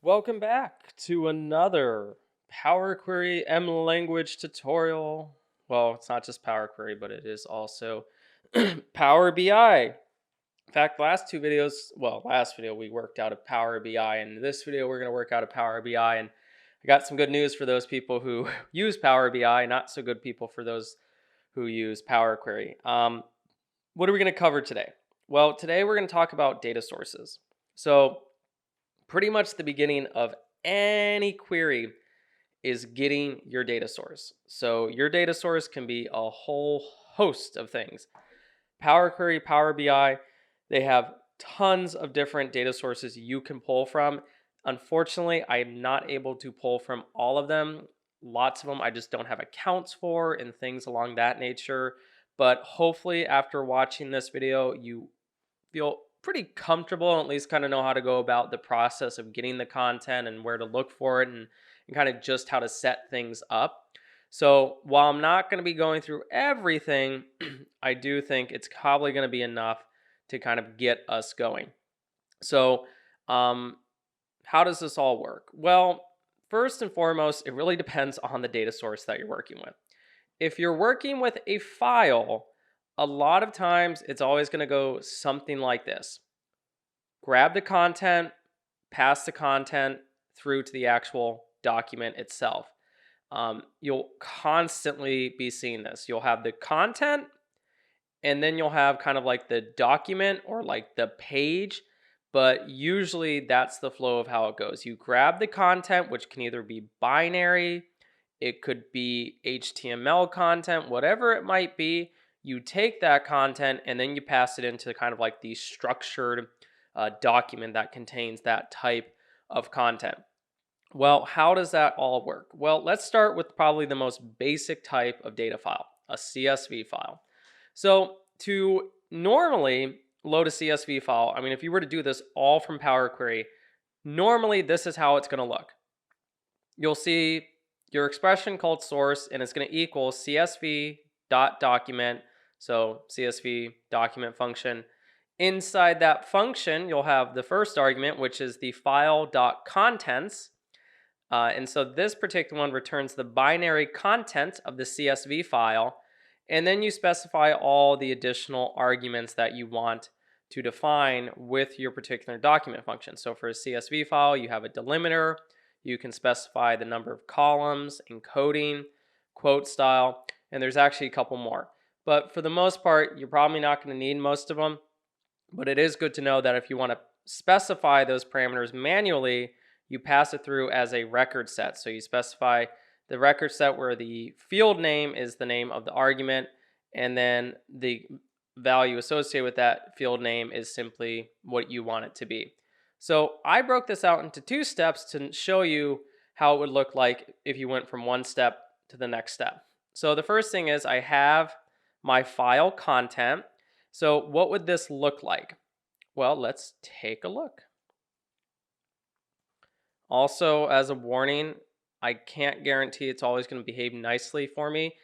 Welcome back to another Power Query M language tutorial. Well, it's not just Power Query, but it is also Power BI. In fact, last video we worked out of Power BI, and this video we're going to work out of Power BI. And I got some good news for those people who use Power BI, not so good people for those who use Power Query. What are we going to cover today? Well, today we're going to talk about data sources. So, pretty much the beginning of any query is getting your data source. So your data source can be a whole host of things. Power Query, Power BI, they have tons of different data sources you can pull from. Unfortunately, I am not able to pull from all of them. Lots of them I just don't have accounts for and things along that nature. But hopefully after watching this video, you feel pretty comfortable and at least kind of know how to go about the process of getting the content and where to look for it and kind of just how to set things up. So while I'm not going to be going through everything, I do think it's probably going to be enough to kind of get us going. So, how does this all work? Well, first and foremost, it really depends on the data source that you're working with. If you're working with a file, a lot of times it's always going to go something like this. Grab the content, pass the content through to the actual document itself. You'll constantly be seeing this. You'll have the content, and then you'll have kind of like the document or like the page, but usually that's the flow of how it goes. You grab the content, which can either be binary, it could be HTML content, whatever it might be. You take that content and then you pass it into kind of like the structured document that contains that type of content. Well, how does that all work? Well, let's start with probably the most basic type of data file, a CSV file. So to normally load a CSV file, I mean, if you were to do this all from Power Query, normally this is how it's going to look. You'll see your expression called source, and it's going to equal csv.document. So CSV document function. Inside that function, you'll have the first argument, which is the file.contents. And so this particular one returns the binary content of the CSV file. And then you specify all the additional arguments that you want to define with your particular document function. So for a CSV file, you have a delimiter. You can specify the number of columns, encoding, quote style, and there's actually a couple more. But for the most part, you're probably not going to need most of them. But it is good to know that if you want to specify those parameters manually, you pass it through as a record set. So you specify the record set where the field name is the name of the argument, and then the value associated with that field name is simply what you want it to be. So I broke this out into two steps to show you how it would look like if you went from one step to the next step. So the first thing is I have my file content. So what would this look like? Well, let's take a look. Also, as a warning, I can't guarantee it's always going to behave nicely for me.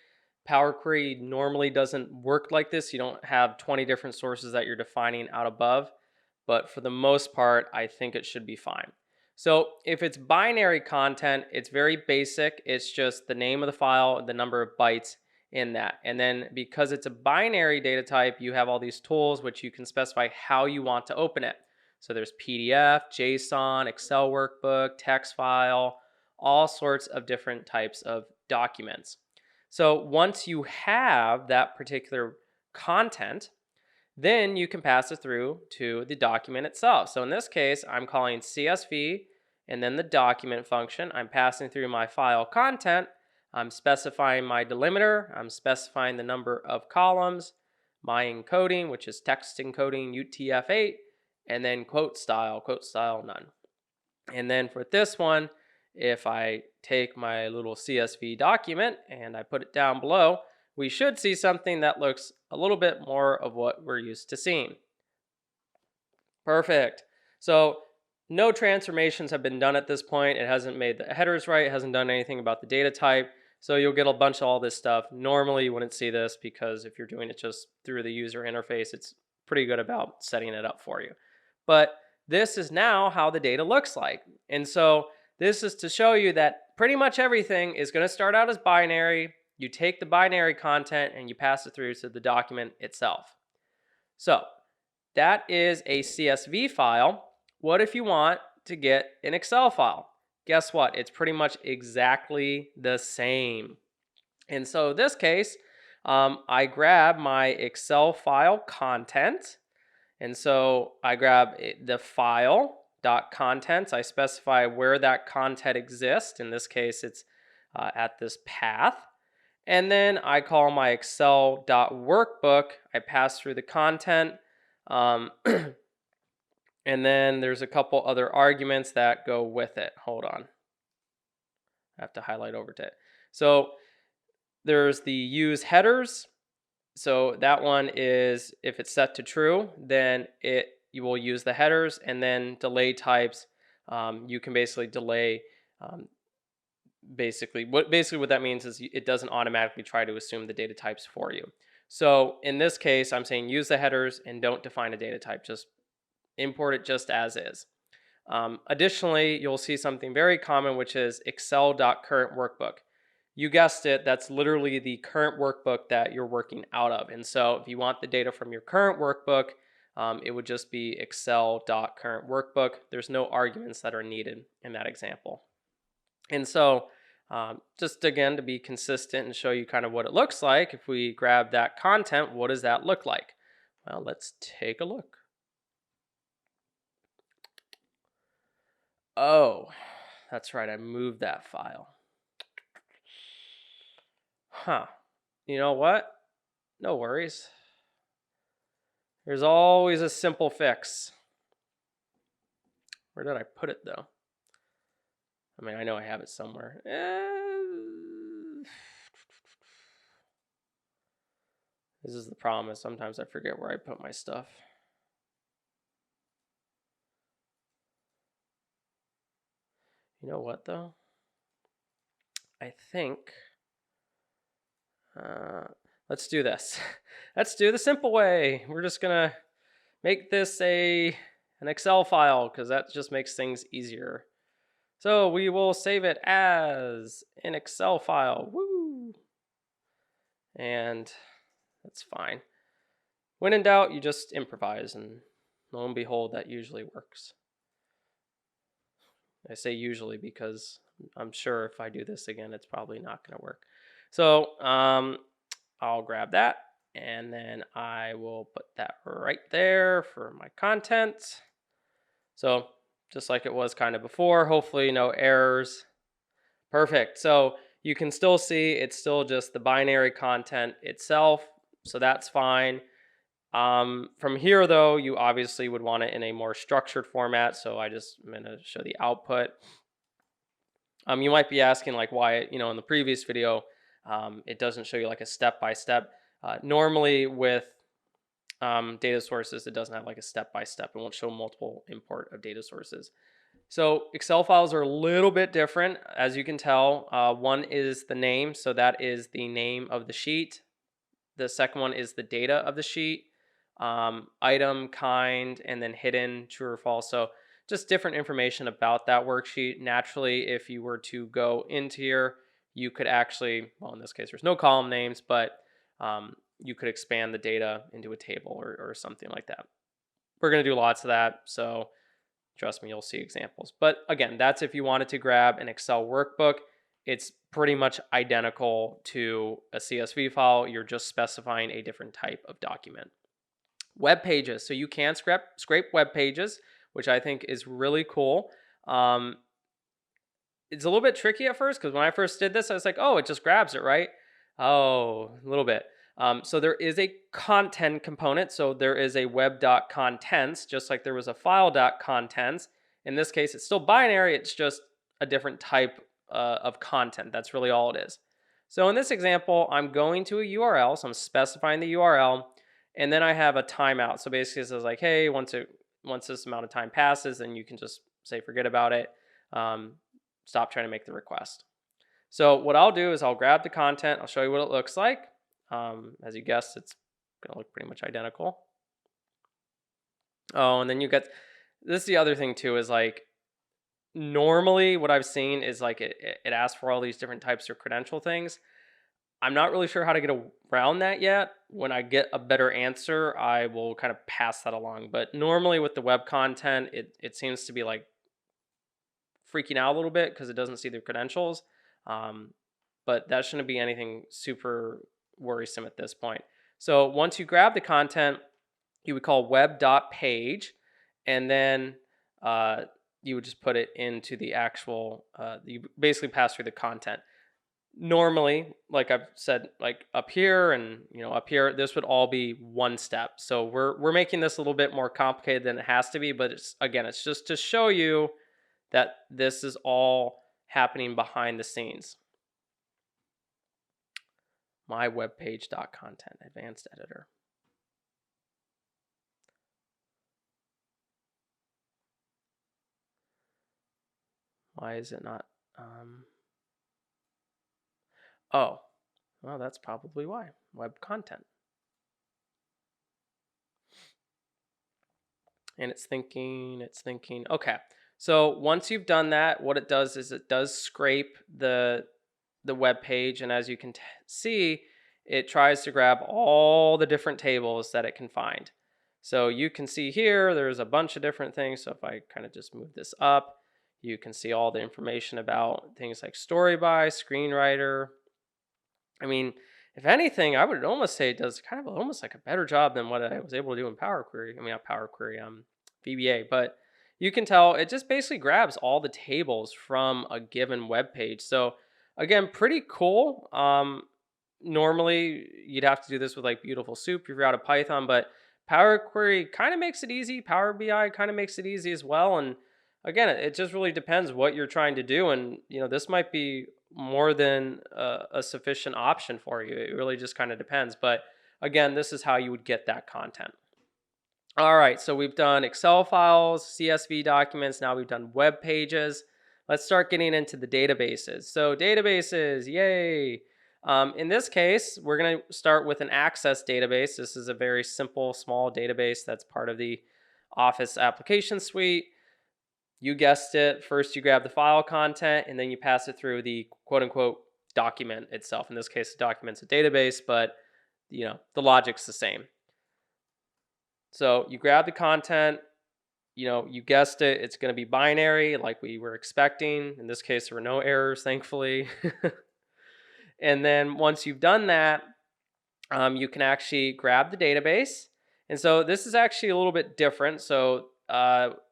Power Query normally doesn't work like this. You don't have 20 different sources that you're defining out above, but for the most part, I think it should be fine. So if it's binary content, it's very basic. It's just the name of the file, the number of bytes in that. And then because it's a binary data type, you have all these tools which you can specify how you want to open it. So there's PDF, JSON, Excel workbook, text file, all sorts of different types of documents. So once you have that particular content, then you can pass it through to the document itself. So in this case, I'm calling CSV and then the document function. I'm passing through my file content. I'm specifying my delimiter. I'm specifying the number of columns, my encoding, which is text encoding UTF-8, and then quote style none. And then for this one, if I take my little CSV document and I put it down below, we should see something that looks a little bit more of what we're used to seeing. Perfect. So no transformations have been done at this point. It hasn't made the headers right. It hasn't done anything about the data type. So you'll get a bunch of all this stuff. Normally you wouldn't see this because if you're doing it just through the user interface, it's pretty good about setting it up for you. But this is now how the data looks like. And so this is to show you that pretty much everything is going to start out as binary. You take the binary content and you pass it through to the document itself. So that is a CSV file. What if you want to get an Excel file? Guess what? It's pretty much exactly the same. And so in this case, I grab my Excel file content. And so I grab the file dot contents. I specify where that content exists. In this case, it's at this path. And then I call my Excel dot workbook. I pass through the content. And then there's a couple other arguments that go with it. Hold on. I have to highlight over to it. So there's the use headers. So that one is, if it's set to true, then you will use the headers. And then delay types, you can basically delay. Basically what that means is it doesn't automatically try to assume the data types for you. So in this case, I'm saying use the headers and don't define a data type. Just import it just as is. Additionally, you'll see something very common, which is Excel.currentWorkbook. You guessed it, that's literally the current workbook that you're working out of. And so if you want the data from your current workbook, it would just be Excel.currentWorkbook. There's no arguments that are needed in that example. And so just again, to be consistent and show you kind of what it looks like, if we grab that content, what does that look like? Well, let's take a look. Oh, that's right, I moved that file. Huh. You know what? No worries. There's always a simple fix. Where did I put it though? I mean, I know I have it somewhere. This is the problem, is sometimes I forget where I put my stuff. You know what though? I think let's do this. Let's do the simple way. We're just gonna make this an Excel file because that just makes things easier. So we will save it as an Excel file. Woo! And that's fine. When in doubt, you just improvise, and lo and behold, that usually works. I say usually because I'm sure if I do this again, it's probably not going to work. So I'll grab that, and then I will put that right there for my content. So just like it was kind of before, hopefully no errors. Perfect. So you can still see it's still just the binary content itself, so that's fine. From here though, you obviously would want it in a more structured format, so I'm going to show the output. You might be asking like why, in the previous video, it doesn't show you like a step-by-step. Normally with data sources, it doesn't have like a step-by-step. It won't show multiple import of data sources. So Excel files are a little bit different, as you can tell. One is the name, so that is the name of the sheet. The second one is the data of the sheet, item, kind, and then hidden, true or false. So just different information about that worksheet. Naturally, if you were to go into here, you could actually, well, in this case, there's no column names, but you could expand the data into a table or something like that. We're going to do lots of that, so trust me, you'll see examples. But again, that's if you wanted to grab an Excel workbook. It's pretty much identical to a CSV file. You're just specifying a different type of document. Web pages. So you can scrape web pages, which I think is really cool. It's a little bit tricky at first because when I first did this, I was like, oh, it just grabs it, right? Oh, a little bit. So there is a content component. So there is a web.contents, just like there was a file.contents. In this case, it's still binary. It's just a different type of content. That's really all it is. So in this example, I'm going to a URL. So I'm specifying the URL. And then I have a timeout. So basically it says like, hey, once this amount of time passes, then you can just say forget about it. Stop trying to make the request. So what I'll do is I'll grab the content. I'll show you what it looks like. As you guessed, it's going to look pretty much identical. Oh, and then you get, this is the other thing too, is like, Normally, what I've seen is like it asks for all these different types of credential things. I'm not really sure how to get around that yet. When I get a better answer, I will kind of pass that along. But normally with the web content, it seems to be like freaking out a little bit because it doesn't see the credentials. Um, but that shouldn't be anything super worrisome at this point. So once you grab the content, you would call web.page, and then uh, you would just put it into the actual, you basically pass through the content. Normally, like I've said, like up here and up here, this would all be one step. So we're making this a little bit more complicated than it has to be, but it's just to show you that this is all happening behind the scenes. My webpage.content advanced editor. Why is it not? Oh, well, that's probably why. Web content. And it's thinking. Okay. So once you've done that, what it does is it does scrape the web page, and as you can see, it tries to grab all the different tables that it can find. So you can see here, there's a bunch of different things. So if I kind of just move this up, you can see all the information about things like story by, screenwriter. I mean, if anything, I would almost say it does kind of almost like a better job than what I was able to do in Power Query. I mean, not Power Query, VBA, but you can tell it just basically grabs all the tables from a given web page. So again, pretty cool. Normally you'd have to do this with like Beautiful Soup if you're out of Python, but Power Query kind of makes it easy. Power BI kind of makes it easy as well. And again, it just really depends what you're trying to do. And, this might be more than a sufficient option for you. It really just kind of depends. But again, this is how you would get that content. All right, so we've done Excel files, CSV documents. Now we've done web pages. Let's start getting into the databases. So databases, yay. In this case, we're going to start with an Access database. This is a very simple, small database that's part of the Office application suite. You guessed it. First, you grab the file content, and then you pass it through the quote-unquote document itself. In this case, the document's a database, but the logic's the same. So you grab the content, you guessed it, it's going to be binary like we were expecting. In this case, there were no errors, thankfully. And then once you've done that, you can actually grab the database. And so this is actually a little bit different. So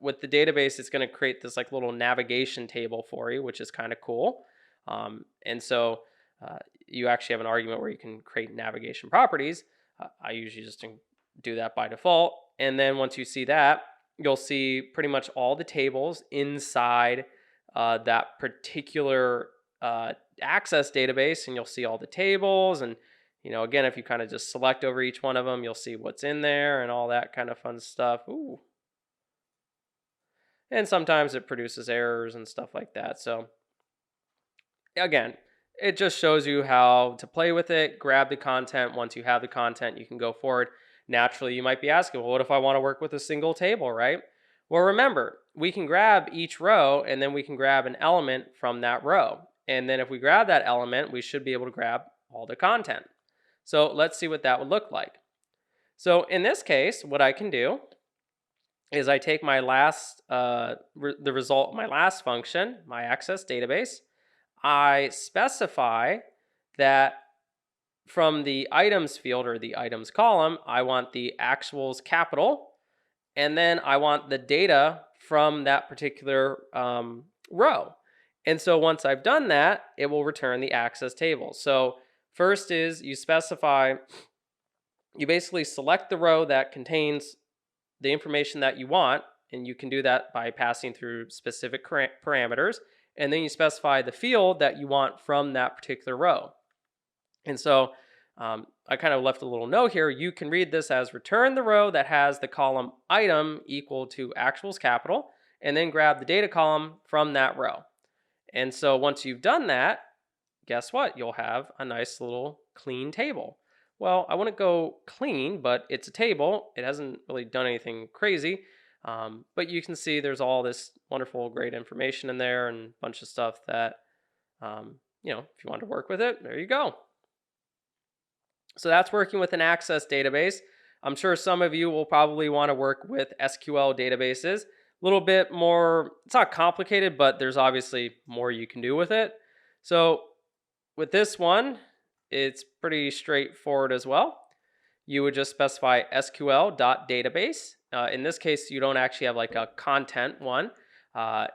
with the database, it's going to create this like little navigation table for you, which is kind of cool. And so you actually have an argument where you can create navigation properties. I usually just do that by default. And then once you see that, you'll see pretty much all the tables inside that particular Access database, and you'll see all the tables. And again, if you kind of just select over each one of them, you'll see what's in there and all that kind of fun stuff. Ooh. And sometimes it produces errors and stuff like that. So again, it just shows you how to play with it, grab the content. Once you have the content, you can go forward. Naturally, you might be asking, well, what if I want to work with a single table, right? Well, remember, we can grab each row, and then we can grab an element from that row. And then if we grab that element, we should be able to grab all the content. So let's see what that would look like. So in this case, what I can do is I take my last, the result of my last function, my Access database. I specify that from the items field or the items column, I want the actuals capital, and then I want the data from that particular row. And so once I've done that, it will return the Access table. So first is you basically select the row that contains the information that you want, and you can do that by passing through specific parameters. And then you specify the field that you want from that particular row. And so I kind of left a little note here. You can read this as return the row that has the column item equal to actuals capital, and then grab the data column from that row. And so once you've done that, guess what? You'll have a nice little clean table. Well, I wouldn't go clean, but it's a table. It hasn't really done anything crazy. But you can see there's all this wonderful, great information in there and a bunch of stuff that, if you want to work with it, there you go. So that's working with an Access database. I'm sure some of you will probably want to work with SQL databases. A little bit more, it's not complicated, but there's obviously more you can do with it. So with this one, it's pretty straightforward as well. You would just specify SQL.database. In this case, you don't actually have like a content one.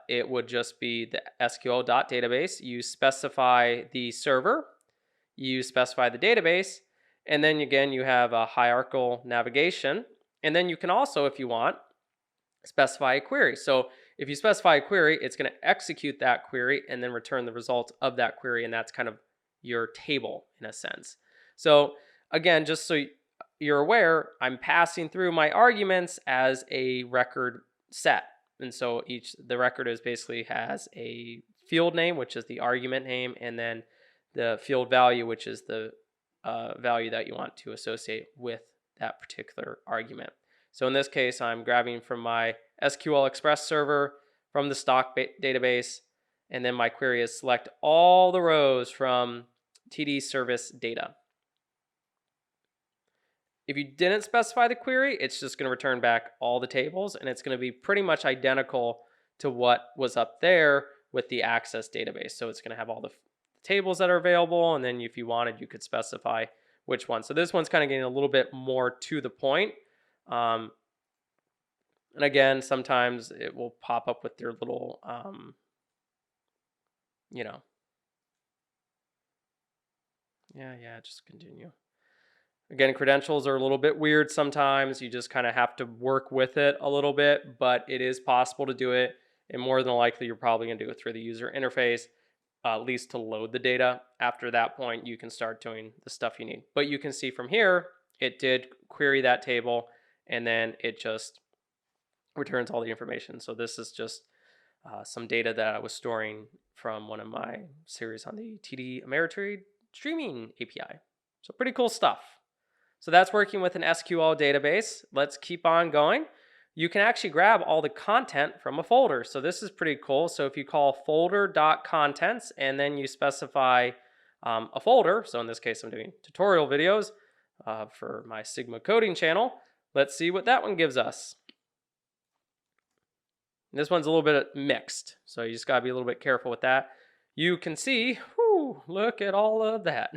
It would just be the SQL.database. You specify the server, you specify the database, and then again, you have a hierarchical navigation. And then you can also, if you want, specify a query. So if you specify a query, it's going to execute that query and then return the results of that query. And that's kind of your table in a sense. So again, just so you're aware, I'm passing through my arguments as a record set. And so the record is basically has a field name, which is the argument name, and then the field value, which is the value that you want to associate with that particular argument. So in this case, I'm grabbing from my SQL Express server from the stock database, and then my query is select all the rows from TD service data. If you didn't specify the query, it's just going to return back all the tables, and it's going to be pretty much identical to what was up there with the Access database. So it's going to have all the tables that are available, and then if you wanted, you could specify which one. So this one's kind of getting a little bit more to the point. And again, sometimes it will pop up with their little, just continue. Again, credentials are a little bit weird sometimes. You just kind of have to work with it a little bit, but it is possible to do it. And more than likely, you're probably going to do it through the user interface, at least to load the data. After that point, you can start doing the stuff you need. But you can see from here, it did query that table, and then it just returns all the information. So this is just some data that I was storing from one of my series on the TD Ameritrade streaming API. So pretty cool stuff. So that's working with an SQL database. Let's keep on going. You can actually grab all the content from a folder. So this is pretty cool. So if you call folder.contents and then you specify a folder, so in this case I'm doing tutorial videos for my Sigma coding channel. Let's see what that one gives us. This one's a little bit mixed, so you just gotta be a little bit careful with that. You can see, look at all of that.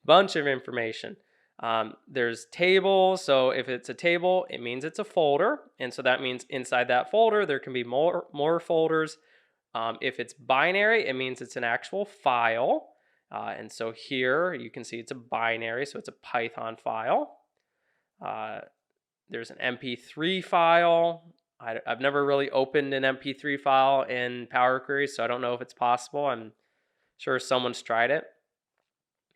Bunch of information. There's tables, so if it's a table, it means it's a folder, and so that means inside that folder there can be more folders. If it's binary, it means it's an actual file, and so here you can see it's a binary, so it's a Python file. There's an MP3 file. I've never really opened an MP3 file in Power Query, so I don't know if it's possible. I'm sure someone's tried it.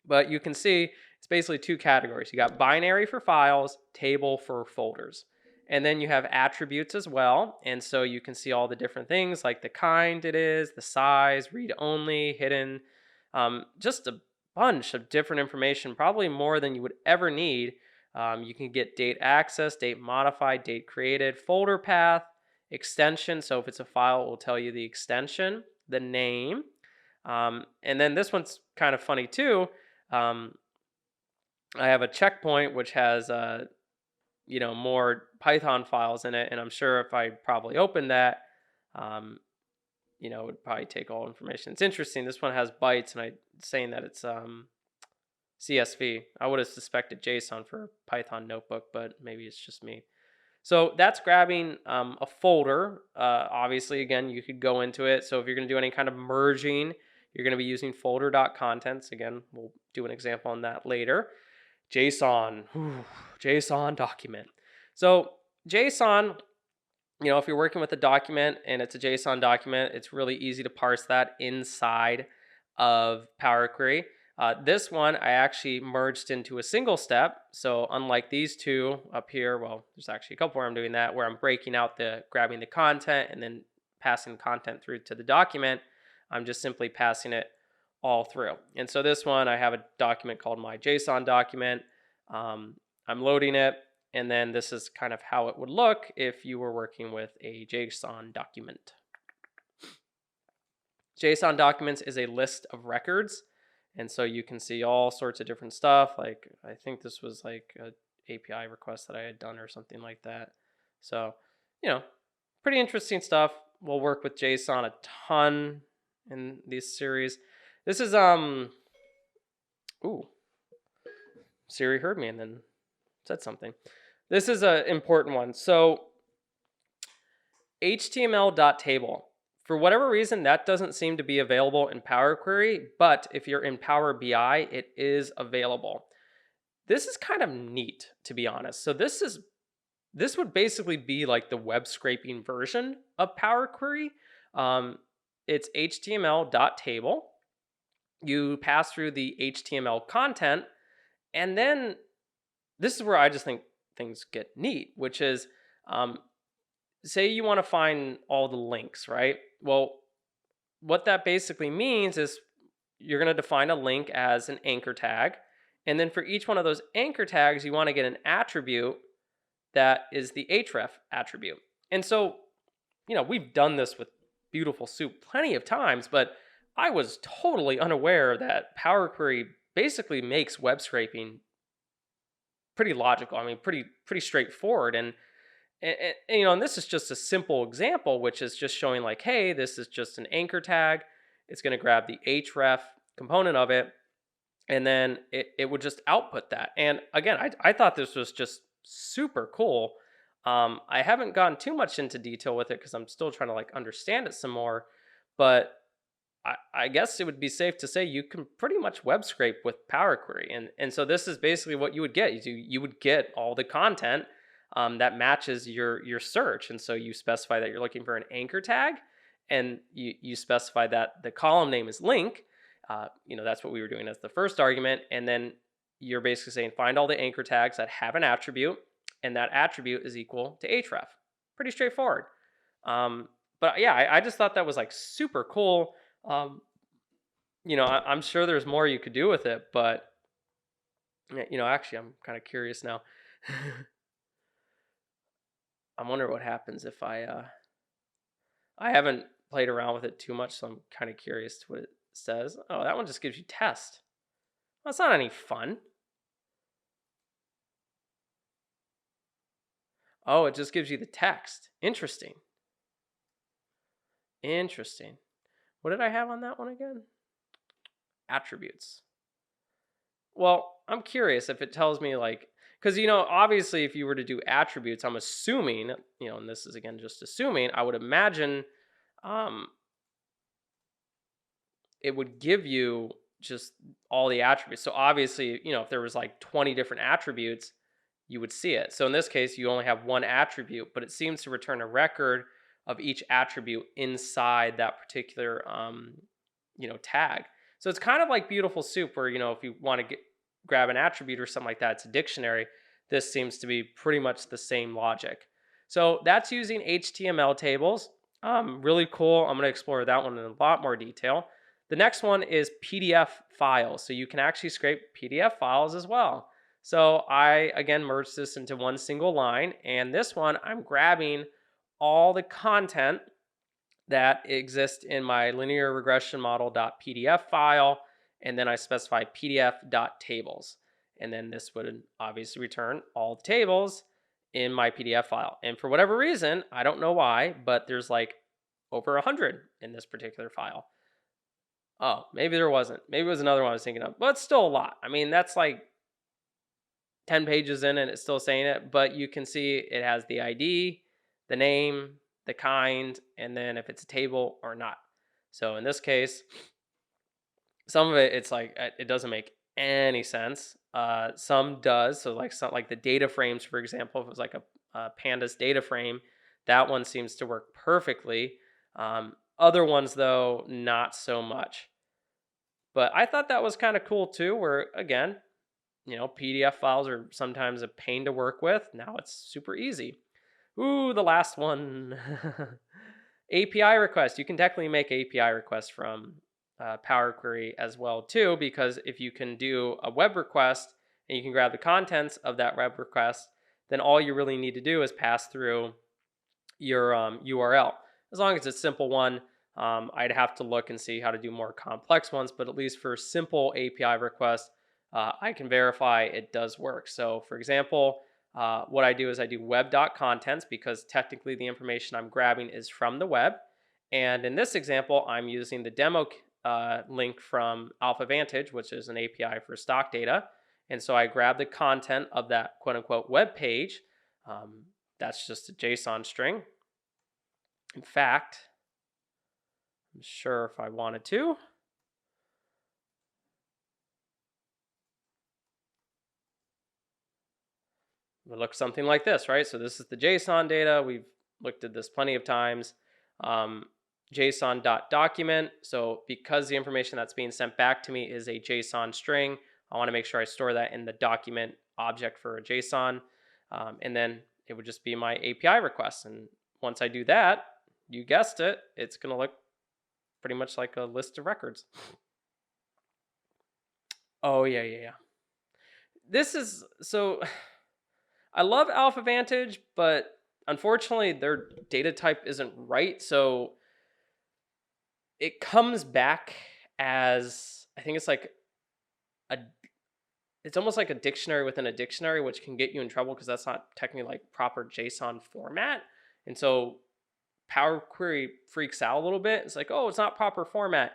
But you can see it's basically two categories. You got binary for files, table for folders. And then you have attributes as well. And so you can see all the different things like the kind it is, the size, read only, hidden, just a bunch of different information, probably more than you would ever need. You can get date access, date modified, date created, folder path, extension. So if it's a file, it will tell you the extension, the name. And then this one's kind of funny too. I have a checkpoint which has more Python files in it, and I'm sure if I probably opened that, it would probably take all information. It's interesting. This one has bytes, and it's saying that it's CSV. I would have suspected JSON for Python notebook, but maybe it's just me. So that's grabbing a folder. Obviously, again, you could go into it. So if you're going to do any kind of merging, you're going to be using folder.contents. Again, we'll do an example on that later. JSON, JSON document. So JSON, if you're working with a document and it's a JSON document, it's really easy to parse that inside of Power Query. This one I actually merged into a single step. So unlike these two up here, well, there's actually a couple where I'm doing that, where I'm breaking out grabbing the content and then passing content through to the document. I'm just simply passing it all through. And so this one, I have a document called my JSON document. I'm loading it. And then this is kind of how it would look if you were working with a JSON document. JSON documents is a list of records. And so you can see all sorts of different stuff. Like I think this was like a API request that I had done or something like that. So, pretty interesting stuff. We'll work with JSON a ton in this series. This is ooh, Siri heard me and then said something. This is an important one. So HTML.table. For whatever reason, that doesn't seem to be available in Power Query, but if you're in Power BI, it is available. This is kind of neat, to be honest. So this would basically be like the web scraping version of Power Query. It's HTML.table. You pass through the HTML content, and then this is where I just think things get neat, which is say you want to find all the links, right? Well, what that basically means is you're going to define a link as an anchor tag. And then for each one of those anchor tags, you want to get an attribute that is the href attribute. And so, we've done this with Beautiful Soup plenty of times, but I was totally unaware that Power Query basically makes web scraping pretty logical. I mean, pretty straightforward. And this is just a simple example, which is just showing like, hey, this is just an anchor tag. It's going to grab the href component of it, and then it would just output that. And again, I thought this was just super cool. I haven't gone too much into detail with it because I'm still trying to like understand it some more. But I guess it would be safe to say you can pretty much web scrape with Power Query. And so this is basically what you would get. You would get all the content that matches your search. And so you specify that you're looking for an anchor tag, and you specify that the column name is link. That's what we were doing as the first argument. And then you're basically saying find all the anchor tags that have an attribute, and that attribute is equal to href. Pretty straightforward. But yeah, I just thought that was like super cool. I'm sure there's more you could do with it, but actually I'm kind of curious now. I wonder what happens if I haven't played around with it too much, so I'm kind of curious to what it says. Oh, that one just gives you test. That's not any fun. Oh, it just gives you the text. Interesting. What did I have on that one again? Attributes. Well, I'm curious if it tells me like, because obviously if you were to do attributes, I'm assuming, and this is again just assuming, I would imagine it would give you just all the attributes. So obviously, if there was like 20 different attributes, you would see it. So in this case, you only have one attribute, but it seems to return a record of each attribute inside that particular tag. So it's kind of like Beautiful Soup, where if you want to grab an attribute or something like that, it's a dictionary. This seems to be pretty much the same logic. So that's using HTML tables. Really cool. I'm going to explore that one in a lot more detail. The next one is PDF files. So you can actually scrape PDF files as well. So I, again, merged this into one single line. And this one, I'm grabbing all the content that exists in my linear regression model.pdf file. And then I specify pdf.tables. And then this would obviously return all the tables in my PDF file. And for whatever reason, I don't know why, but there's like over 100 in this particular file. Oh, maybe there wasn't. Maybe it was another one I was thinking of, but it's still a lot. I mean, that's like 10 pages in and it's still saying it, but you can see it has the ID, the name, the kind, and then if it's a table or not. So in this case, some of it, it's like, it doesn't make any sense. Some does. So like the data frames, for example, if it was like a pandas data frame, that one seems to work perfectly. Other ones, though, not so much. But I thought that was kind of cool, too, where, again, PDF files are sometimes a pain to work with. Now it's super easy. Ooh, the last one. API request. You can definitely make API requests from Power Query as well, too, because if you can do a web request and you can grab the contents of that web request, then all you really need to do is pass through your URL. As long as it's a simple one, I'd have to look and see how to do more complex ones, but at least for simple API requests, I can verify it does work. So for example, what I do is I do web.contents because technically the information I'm grabbing is from the web. And in this example, I'm using the demo link from AlphaVantage, which is an API for stock data. And so I grab the content of that quote unquote web page. Um, that's just a JSON string. In fact, I'm sure if I wanted to, it would look something like this, right? So this is the JSON data. We've looked at this plenty of times. JSON.document. So because the information that's being sent back to me is a JSON string, I want to make sure I store that in the document object for a JSON. And then it would just be my API request. And once I do that, you guessed it, it's going to look pretty much like a list of records. Oh, yeah. This is so I love AlphaVantage, but unfortunately their data type isn't right. So it comes back as, I think it's like a, it's almost like a dictionary within a dictionary, which can get you in trouble because that's not technically like proper JSON format. And so Power Query freaks out a little bit. It's like, oh, it's not proper format.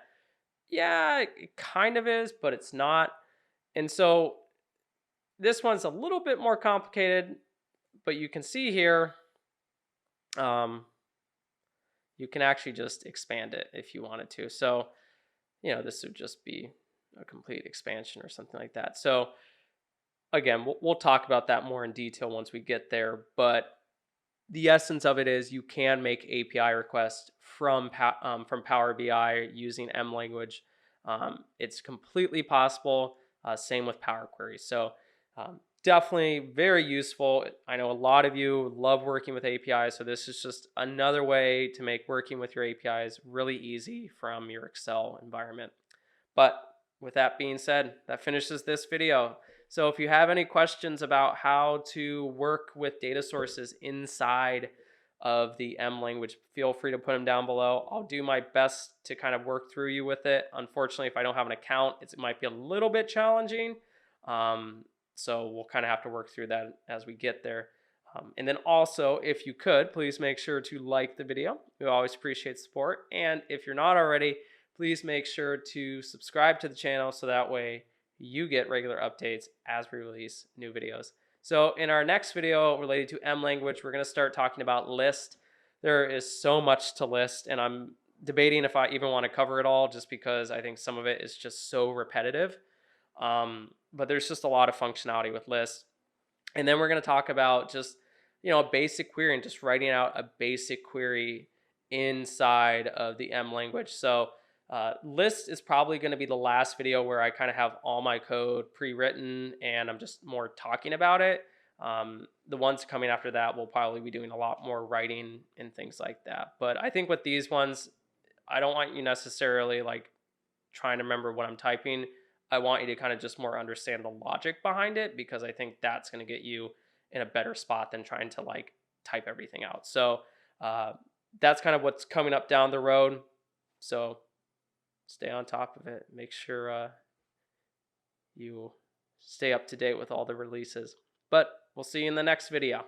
Yeah, it kind of is, but it's not. And so this one's a little bit more complicated, but you can see here, you can actually just expand it if you wanted to. So, this would just be a complete expansion or something like that. So again, we'll talk about that more in detail once we get there. But the essence of it is you can make API requests from Power BI using M language. It's completely possible. Same with Power Query. So definitely very useful. I know a lot of you love working with APIs, so this is just another way to make working with your APIs really easy from your Excel environment. But with that being said, that finishes this video. So if you have any questions about how to work with data sources inside of the M language, feel free to put them down below. I'll do my best to kind of work through you with it. Unfortunately, if I don't have an account, it might be a little bit challenging. So we'll kind of have to work through that as we get there. And then also, if you could, please make sure to like the video. We always appreciate support. And if you're not already, please make sure to subscribe to the channel so that way you get regular updates as we release new videos. So in our next video related to M language, we're going to start talking about list. There is so much to list, and I'm debating if I even want to cover it all just because I think some of it is just so repetitive. But there's just a lot of functionality with lists. And then we're going to talk about just, a basic query and just writing out a basic query inside of the M language. So list is probably going to be the last video where I kind of have all my code pre-written and I'm just more talking about it. The ones coming after that will probably be doing a lot more writing and things like that. But I think with these ones, I don't want you necessarily like trying to remember what I'm typing. I want you to kind of just more understand the logic behind it because I think that's going to get you in a better spot than trying to like type everything out. So that's kind of what's coming up down the road. So stay on top of it. Make sure you stay up to date with all the releases. But we'll see you in the next video.